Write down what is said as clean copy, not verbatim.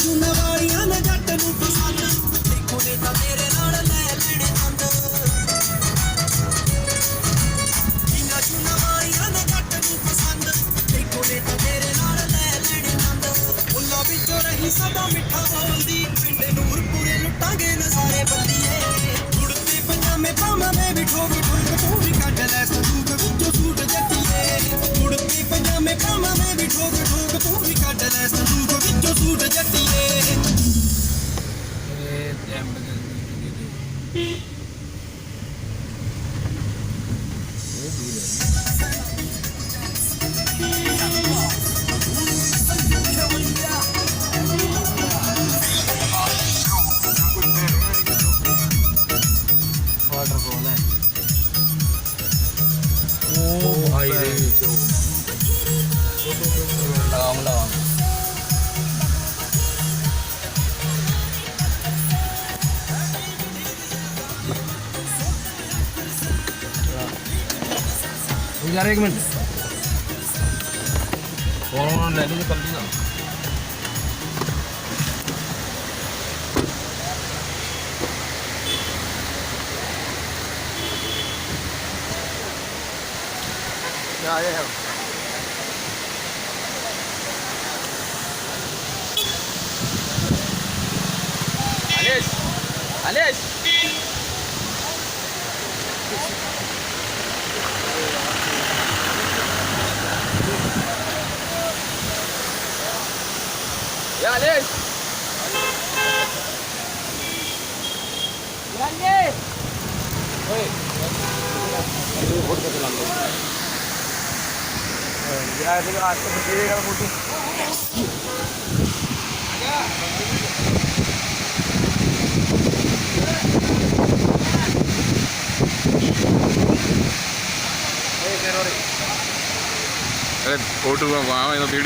ਚੂਨਾ ਵਾਲੀਆਂ ਨੇ ਜੱਟ ਨੂੰ ਪਸੰਦ ਦੇਖੋ ਨੇ ਤਾਂ ਤੇਰੇ ਨਾਲ ਲੈ ਲੈਣੇ ਦੰਦ ਇਹਨਾਂ ਚੂਨਾ ਵਾਲੀਆਂ ਨੇ ਜੱਟ ਨੂੰ ਪਸੰਦ ਦੇਖੋ ਨੇ ਤਾਂ ਤੇਰੇ ਨਾਲ ਲੈ ਲੈਣੇ ਦੰਦ ਮੁੱਲਾ ਵਿੱਚੋਂ ਰਹੀ ਸਦਾ ਮਿੱਠਾ ਬੋਲਦੀ ਪਿੰਡ ਨੂਰਪੁਰੇ ਲੁੱਟਾਂਗੇ ਨਜ਼ਾਰੇ ਬੱਲੀਏ ਕੁੜਤੇ ਪਜਾਮੇ ਪਾਵਾਂਗੇ ਵੀ ਠੋਕ ਠੋਕ ਤੂੰ ਵੀ ਕੱਢ ਲੈ ਸੰਦੂਕ ਵਿੱਚੋਂ ਸੂਟ ਜੱਟੀਏ ਕੁੜਤੇ ਪਜਾਮੇ ਪਾਵਾਂਗੇ ਵੀ ਠੋਕ ਠੋਕ ਤੂੰ ਵੀ ਕੱਢ ਲੈ ਸੰਦੂਕ ਵਿੱਚੋਂ ਸੂਟ ਜੱਟੀਏ वाटरफॉल है ओ भाई रे लगाम लगाम यार एक मिनट फोन ले लीजिए कर लीजिए आए हैं अलेश अलेश या अलेश ओए यार देखो आज तो बचेगा मोटी अरे फोटो वहाँ वीडियो